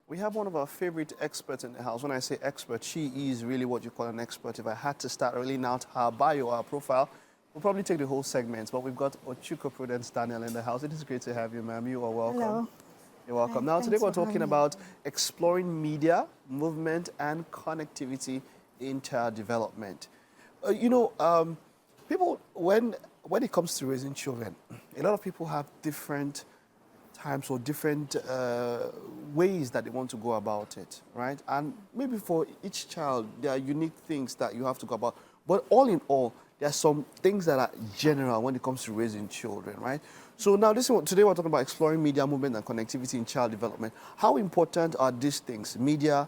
We have one of our favorite experts in the house. When I say expert, she is really what you call an expert. If I had to start reading out her bio, her profile, we'll probably take the whole segment. But we've got Ochuko Prudence Daniel in the house. It is great to have you, ma'am. You are welcome. Hello. You're welcome. Hi, now, today we're for talking about exploring media, movement, and connectivity in child development. People, when it comes to raising children, a lot of people have different times or different ways that they want to go about it, right? And maybe for each child, there are unique things that you have to go about. But all in all, there are some things that are general when it comes to raising children, right? So now today we're talking about exploring media, movement, and connectivity in child development. How important are these things, media,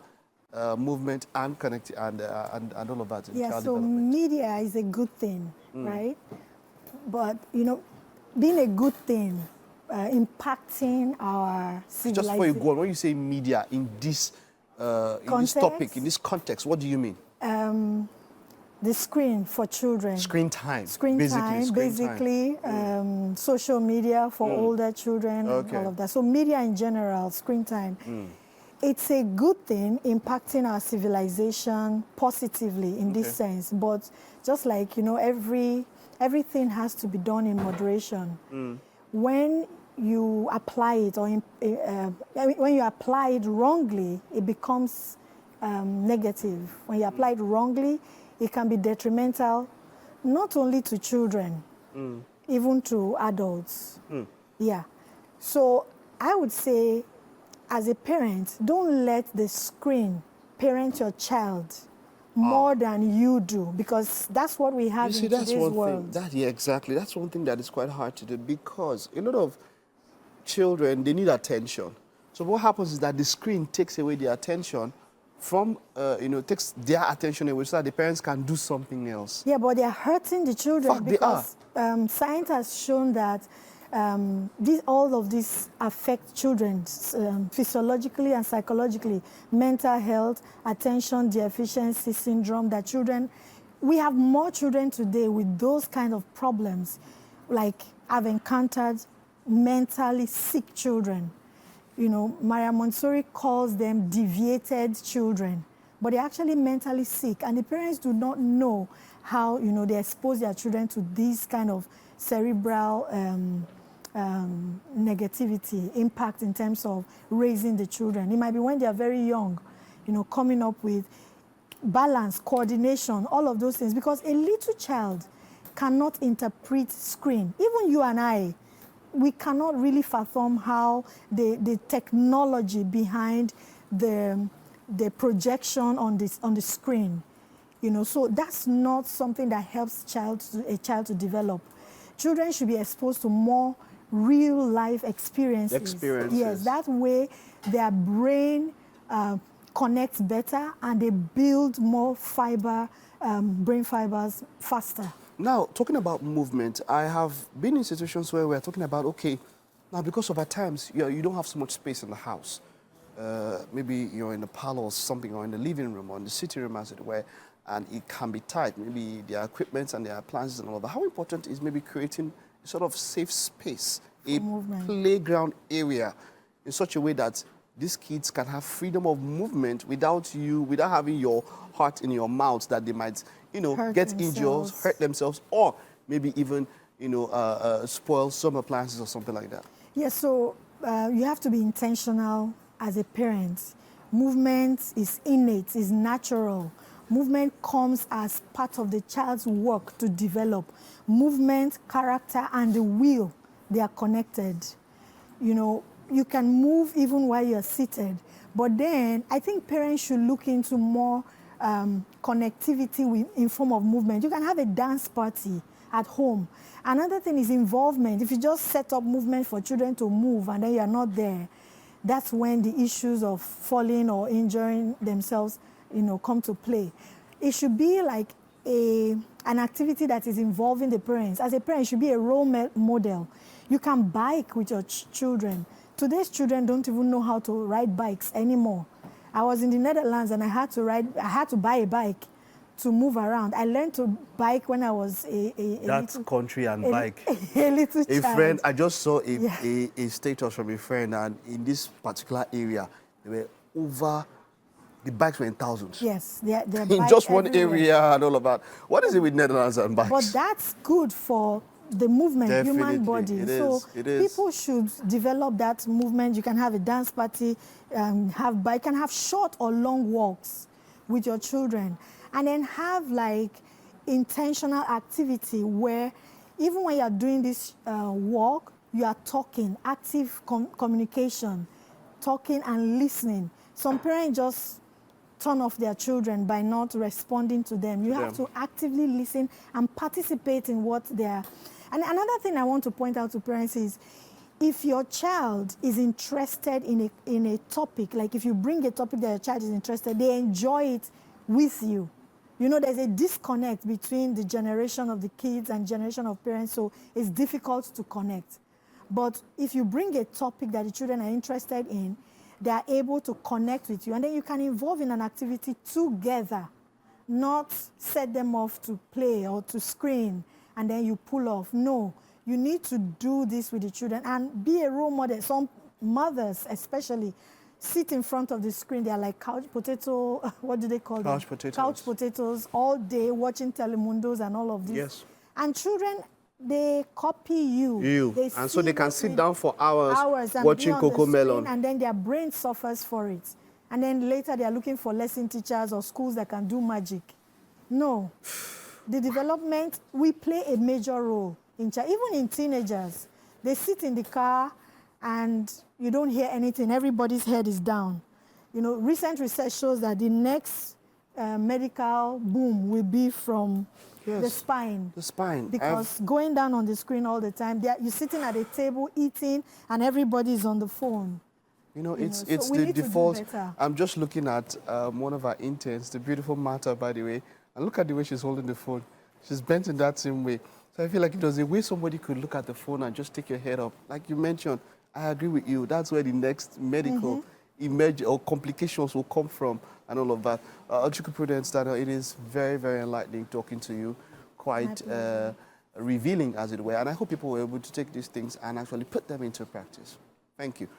movement, and connectivity, and all of that in child development? Media is a good thing, right? But, being a good thing, impacting our civilization. Just before you go on, when you say media in this topic, in this context, what do you mean? The screen for children. Screen time. Basically, social media for older children, and all of that. So media in general, screen time. It's a good thing impacting our civilization positively in this sense. But just like, everything has to be done in moderation. When you apply it, or when you apply it wrongly, it becomes negative. When you apply it wrongly, it can be detrimental, not only to children, even to adults. Yeah. So I would say, as a parent, don't let the screen parent your child more than you do, because that's what we have in today's world. Exactly. That's one thing that is quite hard to do, because a lot of children, they need attention. So what happens is that the screen takes away their attention from, takes their attention away so that the parents can do something else. Yeah, but they are hurting the children. Fact, because science has shown that all of this affect children physiologically and psychologically. Mental health, attention deficiency syndrome, that children, we have more children today with those kind of problems. Like, I've encountered mentally sick children. Maria Montessori calls them deviated children, but they're actually mentally sick, and the parents do not know how, they expose their children to this kind of cerebral negativity, impact in terms of raising the children. It might be when they are very young, coming up with balance, coordination, all of those things, because a little child cannot interpret screen. Even you and I, we cannot really fathom how the technology behind the projection on the screen, so that's not something that helps a child to develop. Children should be exposed to more real life experiences. Yes, that way their brain connects better and they build more brain fibers faster. Now, talking about movement, I have been in situations where we're talking about, okay, now because of at times, you don't have so much space in the house. Maybe you're in the parlor or something, or in the living room, or in the sitting room, as it were, and it can be tight. Maybe there are equipment and there are appliances and all that. How important is maybe creating a sort of safe space, a playground area, in such a way that these kids can have freedom of movement without having your heart in your mouth, that they might, get injured, hurt themselves, or maybe even, spoil some appliances or something like that? Yes, so you have to be intentional as a parent. Movement is innate, is natural. Movement comes as part of the child's work to develop. Movement, character, and the will, they are connected. You can move even while you're seated. But then I think parents should look into more connectivity in form of movement. You can have a dance party at home. Another thing is involvement. If you just set up movement for children to move and then you're not there, that's when the issues of falling or injuring themselves, come to play. It should be like an activity that is involving the parents. As a parent, it should be a role model. You can bike with your children. Today's children don't even know how to ride bikes anymore. I was in the Netherlands and I had to buy a bike to move around. I learned to bike when I was a country and bike. A little child. A friend, I just saw a status from a friend, and in this particular area, there were over, the bikes were in thousands. Yes, they're In just one area and all of that. What is it with Netherlands and bikes? But that's good for the movement, Definitely. human body. It so is. It is. people should develop that movement. You can have a dance party, you can have short or long walks with your children, and then have like intentional activity where even when you are doing this walk, you are talking, active communication, talking and listening. Some parents just turn off their children by not responding to them. You have to actively listen and participate in what they're... And another thing I want to point out to parents is, if your child is interested in a topic, like if you bring a topic that your child is interested, they enjoy it with you. You know, there's a disconnect between the generation of the kids and generation of parents, so it's difficult to connect. But if you bring a topic that the children are interested in, they are able to connect with you, and then you can involve in an activity together, not set them off to play or to screen, and then you pull off. No, you need to do this with the children and be a role model. Some mothers especially sit in front of the screen. They are like couch potato, what do they call them? Couch potatoes. Couch potatoes all day watching Telemundos and all of this. Yes. And children, they copy you. And so they can sit down for hours and watching Coco Melon. And then their brain suffers for it. And then later they are looking for lesson teachers or schools that can do magic. No. The development, we play a major role in even in teenagers. They sit in the car and you don't hear anything. Everybody's head is down. You know, recent research shows that the next medical boom will be from the spine. The spine. Because going down on the screen all the time, you're sitting at a table eating and everybody is on the phone. You know, it's the default. I'm just looking at one of our interns, the beautiful Martha, by the way, and look at the way she's holding the phone. She's bent in that same way. So I feel like if there's a way somebody could look at the phone and just take your head up, like you mentioned, I agree with you. That's where the next medical emerge or complications will come from and all of that. Prudence Daniels, it is very, very enlightening talking to you, quite revealing, as it were. And I hope people were able to take these things and actually put them into practice. Thank you.